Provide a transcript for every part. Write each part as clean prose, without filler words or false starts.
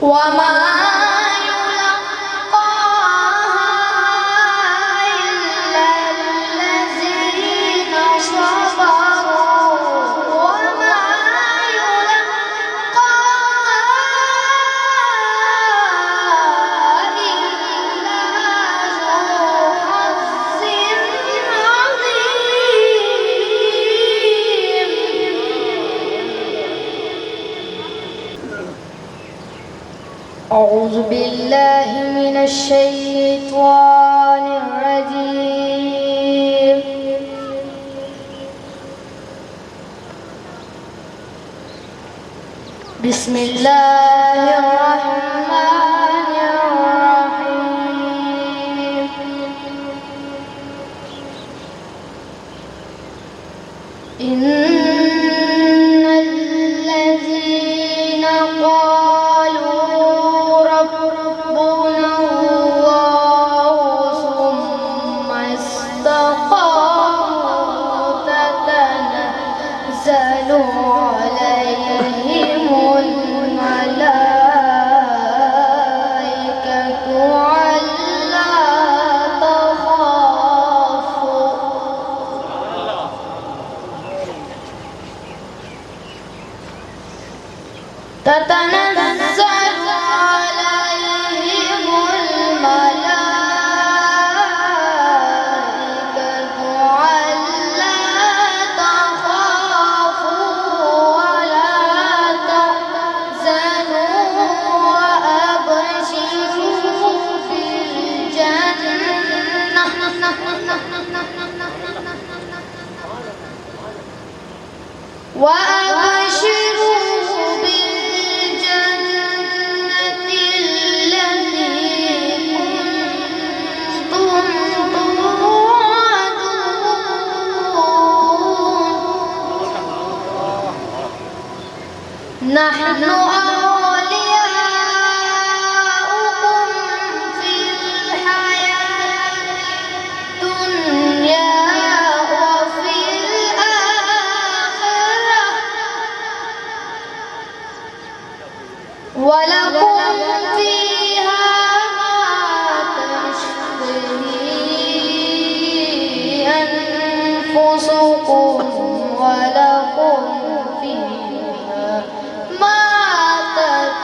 وما يلقاها إلا الذين صبروا وما يلقاها إلا ذو حظ عظيم. أعوذ بالله من الشيطان الرجيم. بسم الله الرحمن الرحيم. إن الذين قالوا ربنا الله ثم استقاموا تتنزل عليهم الملائكة ألا تخافوا تتنزل عليهم الملائكة ألا تخافوا ولا تحزنوا وأبشروا بالجنة التي كنتم توعدون. نحن أولياؤكم في الحياة الدنيا وفي الآخرة ولكم فيها ما تشتهي أنفسكم ولكم فيها ما تدعون.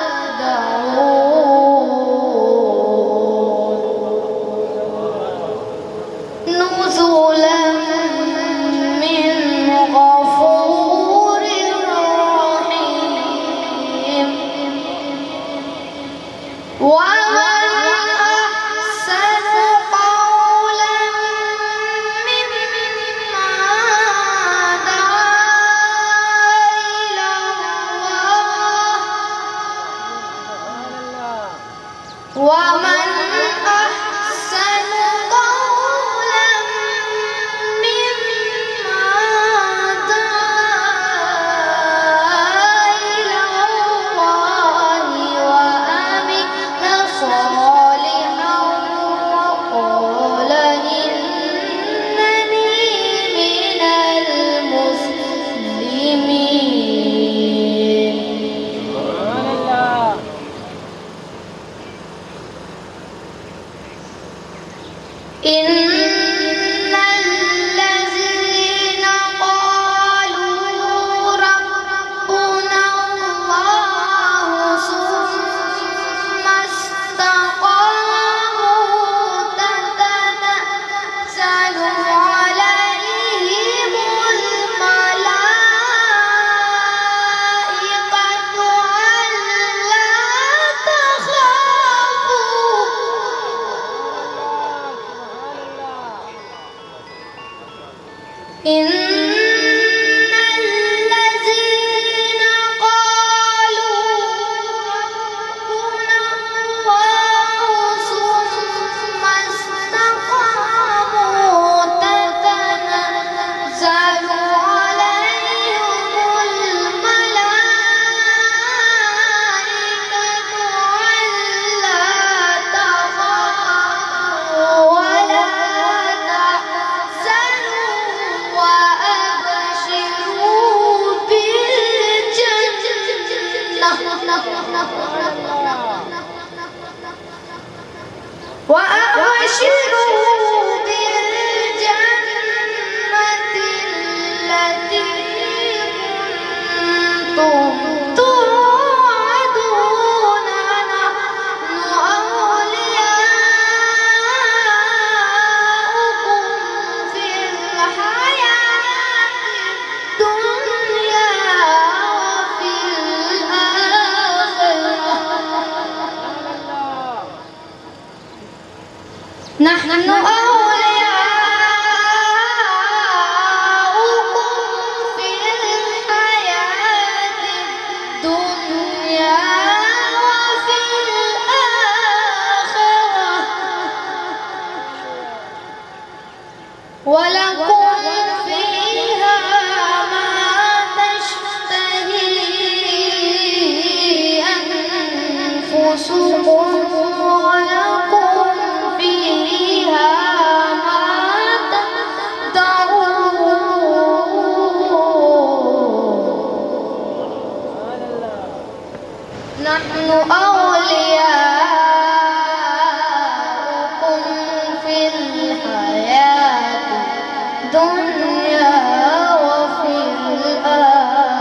نزلا من غفور رحيم. ومن أحسن قولا ممن دعا إلى الله ومن أحسن قولا ممن دعا إلى الله وعمل وأبشروا بالجنة التي كنتم توعدون نحن أولياؤكم في الحياة الدنيا وفي الآخرة نحن أولياؤكم في الحياة الدنيا وفي الآخرة ولكم فيها ما تشتهي أنفسكم ولكم فيها ما تدعون نحن أولياؤكم في الحياة الدنيا وفي الآخرة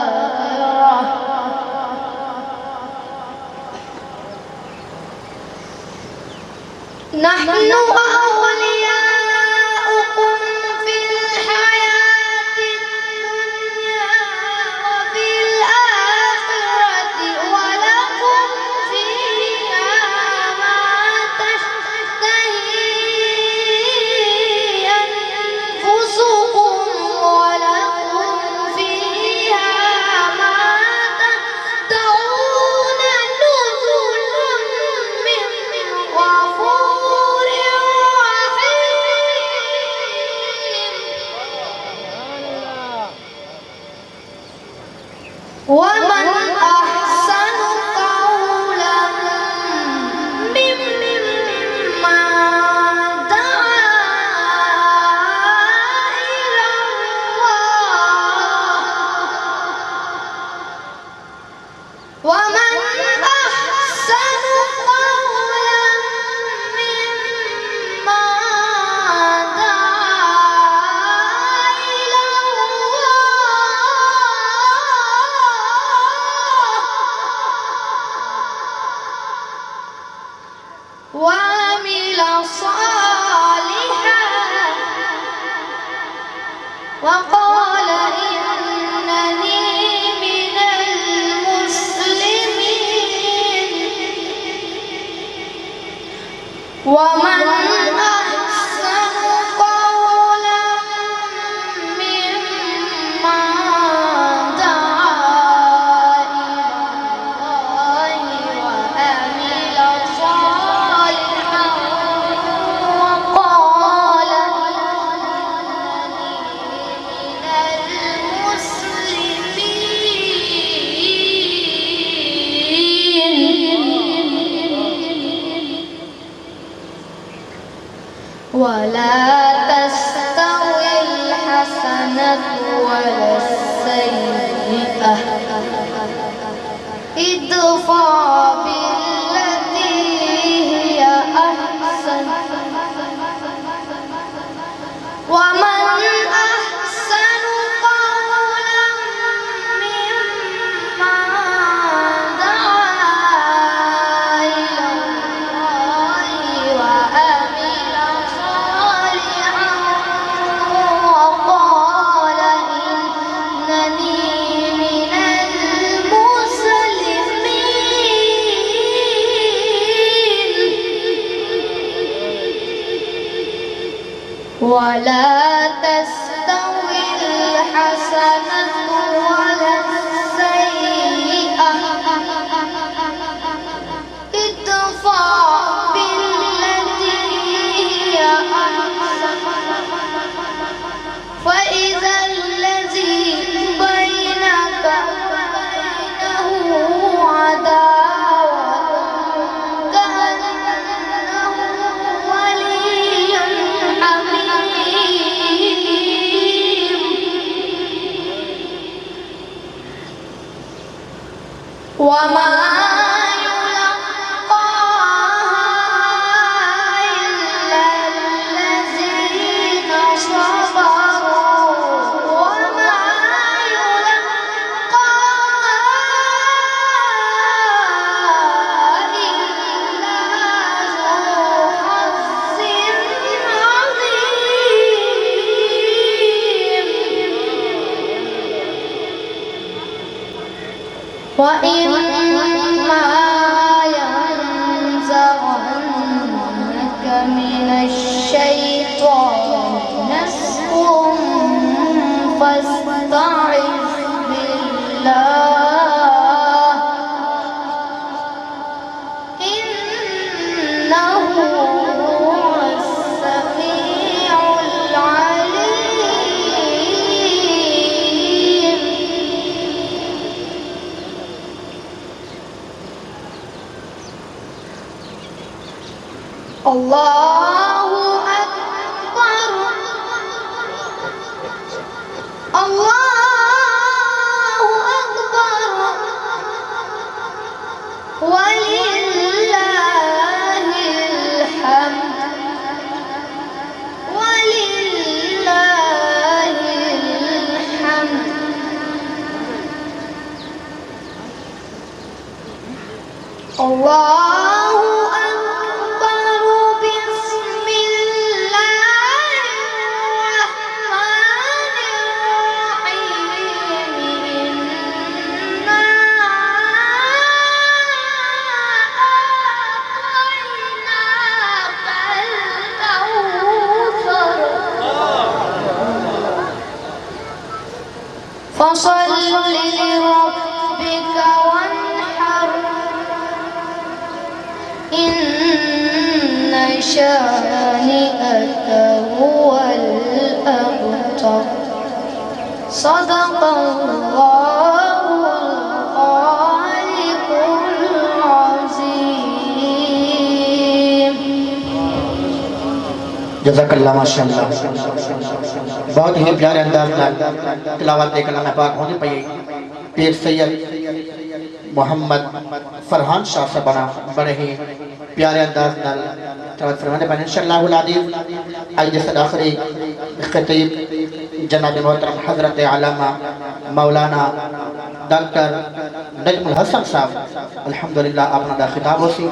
نحن أولياؤكم في الحياة الدنيا وفي الآخرة ولكم فيها ما تشتهي أنفسكم ولكم فيها ما تدعون نزلا من غفور رحيم ومن أحسن قولا ممن دعا إلى الله ومن أحسن قولا ممن دعا إلى الله وعمل صالحا وقال إنني من المسلمين ومن أحسن قولا ممن دعا إلى الله وعمل صالحا وقال إنني ولا تستوي الحسنة ولا السيئة ادفع بالتي هي أحسن ومن أحسن قولا ممن دعا إلى الله وعمل صالحا وقال إنني من المسلمين ولا تستوي الحسنة ولا السيئة ادفع بالتي هي أحسن فإذا الذي بينك وبينه عداوة كأنه ولي حميم وإما ينزغنك من الشيطان نزغ فاستعذ بالله إنه هو السميع العليم. الله أكبر الله أكبر ولله الحمد ولله الحمد. الله أكبر. بسم الله الرحمن الرحيم. إنا أعطيناك الكوثر فصل لربك وانحر إن شانئك هو الأبتر. صدق الله الخالق العظيم. जज़ाकल्लाह माशाअल्लाह। बहुत ही प्यारे अंदाज में तिलावत कलाम पाक होने पे पीर सैयद मोहम्मद फरहान शाह से बना बड़े ही प्यारे अंदाज में तिलावत फरमाने बने इंशाअल्लाह अज़ीज़। आज जैसे आखिरी खतीब जनाब मोहतरम हज़रत आलमा मौलाना डॉक्टर नजमुल हसन साहब अल्हम्दुलिल्लाह अपना खिताब होसी।